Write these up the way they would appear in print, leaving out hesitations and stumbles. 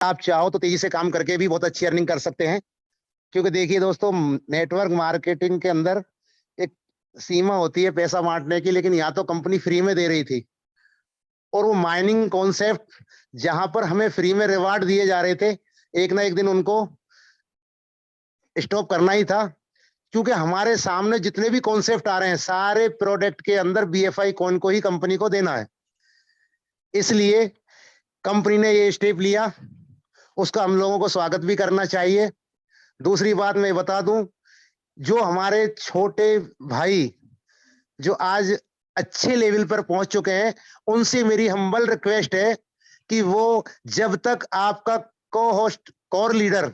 आप चाहो तो तेजी से काम करके भी बहुत अच्छी अर्निंग कर सकते हैं। क्योंकि देखिए दोस्तों, नेटवर्क मार्केटिंग के अंदर एक सीमा होती है पैसा बांटने की, लेकिन यहाँ तो कंपनी फ्री में दे रही थी। और वो माइनिंग कॉन्सेप्ट जहां पर हमें फ्री में रिवार्ड दिए जा रहे थे, एक ना एक दिन उनको स्टॉप करना ही था। क्योंकि हमारे सामने जितने भी कॉन्सेप्ट आ रहे हैं, सारे प्रोडक्ट के अंदर बीएफआई कॉइन को ही कंपनी को देना है। इसलिए कंपनी ने ये स्टेप लिया, उसका हम लोगों को स्वागत भी करना चाहिए। दूसरी बात मैं बता दूं, जो हमारे छोटे भाई जो आज अच्छे लेवल पर पहुंच चुके हैं, उनसे मेरी हम्बल रिक्वेस्ट है कि वो, जब तक आपका को होस्ट कोर लीडर,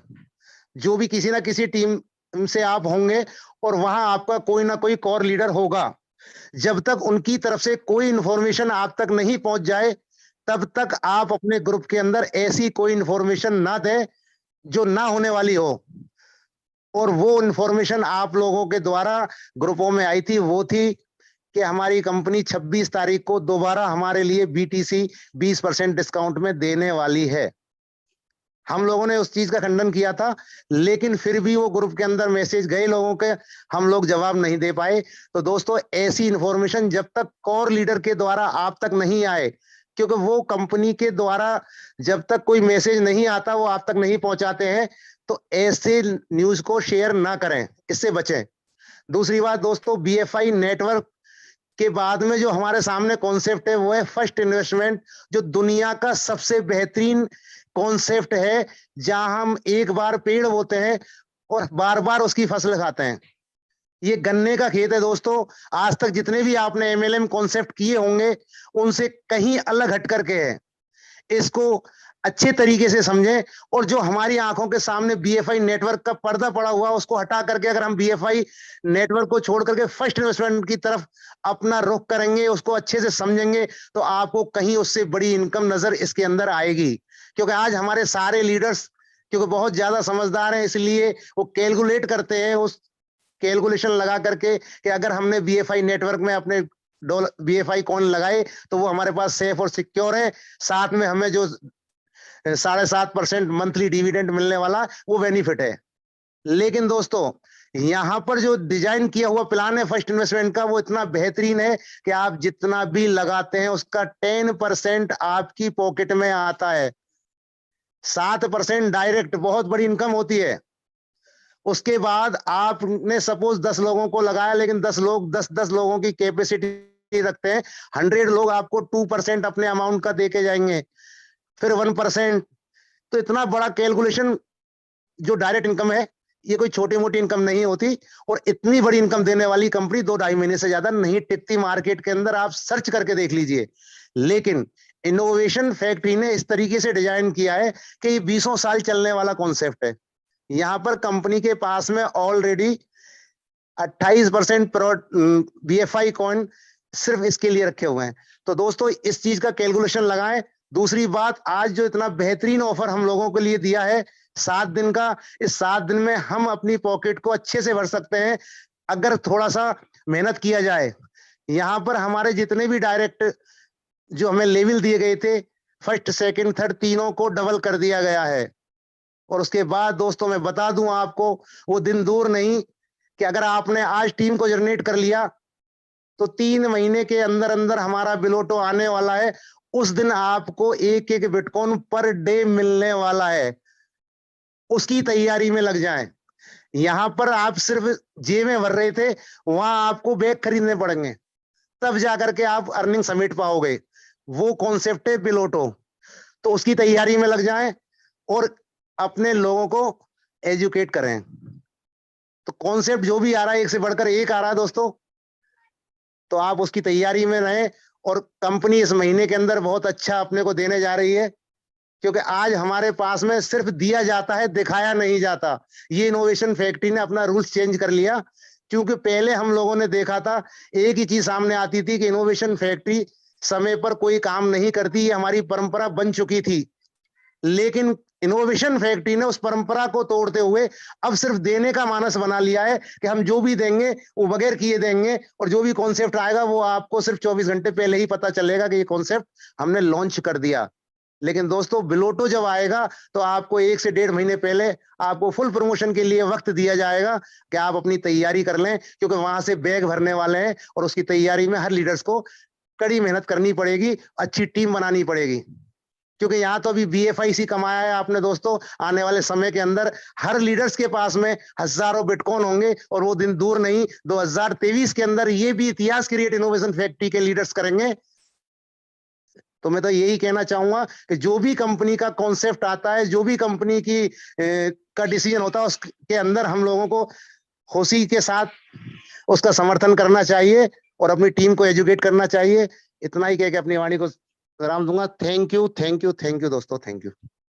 जो भी किसी ना किसी टीम से आप होंगे और वहां आपका कोई ना कोई कोर लीडर होगा, जब तक उनकी तरफ से कोई इंफॉर्मेशन आप तक नहीं पहुंच जाए, तब तक आप अपने ग्रुप के अंदर ऐसी कोई इंफॉर्मेशन ना दें जो ना होने वाली हो। और वो इंफॉर्मेशन आप लोगों के द्वारा ग्रुपों में आई थी, वो थी कि हमारी कंपनी 26 तारीख को दोबारा हमारे लिए बीटीसी 20% डिस्काउंट में देने वाली है। हम लोगों ने उस चीज का खंडन किया था, लेकिन फिर भी वो ग्रुप के अंदर मैसेज गए लोगों के, हम लोग जवाब नहीं दे पाए। तो दोस्तों, ऐसी इंफॉर्मेशन जब तक कोर लीडर के द्वारा आप तक नहीं आए, क्योंकि वो कंपनी के द्वारा जब तक कोई मैसेज नहीं आता वो आप तक नहीं पहुंचाते हैं, तो ऐसे न्यूज को शेयर ना करें, इससे बचें। दूसरी बात दोस्तों, बीएफआई नेटवर्क के बाद में जो हमारे सामने कॉन्सेप्ट है वो है फर्स्ट इन्वेस्टमेंट, जो दुनिया का सबसे बेहतरीन कॉन्सेप्ट है, जहां हम एक बार पेड़ बोते हैं और बार बार उसकी फसल खाते हैं। ये गन्ने का खेत है दोस्तों। आज तक जितने भी आपने एमएलएम कॉन्सेप्ट किए होंगे, उनसे कहीं अलग हट करके है। इसको अच्छे तरीके से समझें, और जो हमारी आंखों के सामने बीएफआई नेटवर्क का पर्दा पड़ा हुआ, उसको हटा करके अगर हम बीएफआई नेटवर्क को छोड़ करके फर्स्ट इन्वेस्टमेंट की तरफ अपना रुख करेंगे, उसको अच्छे से समझेंगे, तो आपको कहीं उससे बड़ी इनकम नजर इसके अंदर आएगी। क्योंकि आज हमारे सारे लीडर्स, क्योंकि बहुत ज्यादा समझदार हैं, इसलिए वो कैलकुलेट करते हैं, उस कैलकुलेशन लगा करके कि अगर हमने बीएफआई नेटवर्क में अपने बीएफआई कॉइन लगाए तो वो हमारे पास सेफ और सिक्योर है, साथ में हमें जो 7.5% मंथली डिविडेंड मिलने वाला वो बेनिफिट है। लेकिन दोस्तों, यहां पर जो डिजाइन किया हुआ प्लान है फर्स्ट इन्वेस्टमेंट का, वो इतना बेहतरीन है कि आप जितना भी लगाते हैं उसका 10% आपकी पॉकेट में आता है। 7% डायरेक्ट बहुत बड़ी इनकम होती है। उसके बाद आपने सपोज 10 लोगों को लगाया, लेकिन 10 लोग 10 लोगों की कैपेसिटी रखते हैं, 100 लोग आपको 2% अपने अमाउंट का देके जाएंगे, फिर 1%। तो इतना बड़ा कैलकुलेशन, जो डायरेक्ट इनकम है, ये कोई छोटी मोटी इनकम नहीं होती। और इतनी बड़ी इनकम देने वाली कंपनी 2-2.5 महीने से ज्यादा नहीं टिकती मार्केट के अंदर, आप सर्च करके देख लीजिए। लेकिन इनोवेशन फैक्ट्री ने इस तरीके से डिजाइन किया है कि ये 20 साल चलने वाला कॉन्सेप्ट है। यहां पर कंपनी के पास में ऑलरेडी 28% बीएफआई कॉइन सिर्फ इसके लिए रखे हुए हैं। तो दोस्तों, इस चीज का कैलकुलेशन लगाएं। दूसरी बात, आज जो इतना बेहतरीन ऑफर हम लोगों के लिए दिया है 7 दिन का, इस 7 दिन में हम अपनी पॉकेट को अच्छे से भर सकते हैं अगर थोड़ा सा मेहनत किया जाए। यहाँ पर हमारे जितने भी डायरेक्ट जो हमें लेवल दिए गए थे, फर्स्ट सेकंड थर्ड तीनों को डबल कर दिया गया है। और उसके बाद दोस्तों, मैं बता दूं आपको, वो दिन दूर नहीं कि अगर आपने आज टीम को जनरेट कर लिया तो 3 महीने के अंदर अंदर हमारा बिलोटो आने वाला है। उस दिन आपको एक एक बिटकॉइन पर डे मिलने वाला है, उसकी तैयारी में लग जाएं। यहां पर आप सिर्फ जेब भर रहे थे, वहां आपको बैग खरीदने पड़ेंगे, तब जाकर के आप अर्निंग समेट पाओगे। वो कॉन्सेप्ट है बिलोटो। तो उसकी तैयारी में लग जाएं और अपने लोगों को एजुकेट करें। तो कॉन्सेप्ट जो भी आ रहा है, एक से बढ़कर एक आ रहा है दोस्तों, तो आप उसकी तैयारी में रहें। और कंपनी इस महीने के अंदर बहुत अच्छा अपने को देने जा रही है, क्योंकि आज हमारे पास में सिर्फ दिया जाता है, दिखाया नहीं जाता। ये इनोवेशन फैक्ट्री ने अपना रूल्स चेंज कर लिया। क्योंकि पहले हम लोगों ने देखा था, एक ही चीज सामने आती थी कि इनोवेशन फैक्ट्री समय पर कोई काम नहीं करती, ये हमारी परंपरा बन चुकी थी। लेकिन इनोवेशन फैक्ट्री ने उस परंपरा को तोड़ते हुए अब सिर्फ देने का मानस बना लिया है कि हम जो भी देंगे वो बगैर किए देंगे, और जो भी कॉन्सेप्ट आएगा वो आपको सिर्फ 24 घंटे पहले ही पता चलेगा कि ये कॉन्सेप्ट हमने लॉन्च कर दिया। लेकिन दोस्तों बिलोटो जब आएगा तो आपको 1 से 1.5 महीने पहले आपको फुल प्रमोशन के लिए वक्त दिया जाएगा कि आप अपनी तैयारी कर लें, क्योंकि वहां से बैग भरने वाले हैं और उसकी तैयारी में हर लीडर्स को कड़ी मेहनत करनी पड़ेगी, अच्छी टीम बनानी पड़ेगी। क्योंकि यहाँ तो अभी BFIC कमाया है आपने दोस्तों, आने वाले समय के अंदर हर लीडर्स के पास में हजारों बिटकॉइन होंगे और वो दिन दूर नहीं, 2023 के अंदर ये भी इतिहास क्रिएट इनोवेशन फैक्ट्री के लीडर्स करेंगे। तो मैं तो यही कहना चाहूंगा कि जो भी कंपनी का कॉन्सेप्ट आता है, जो भी कंपनी की का डिसीजन होता है, उसके अंदर हम लोगों को खुशी के साथ उसका समर्थन करना चाहिए और अपनी टीम को एजुकेट करना चाहिए। इतना ही कह के अपनी वाणी को विराम दूंगा। थैंक यू दोस्तों, थैंक यू।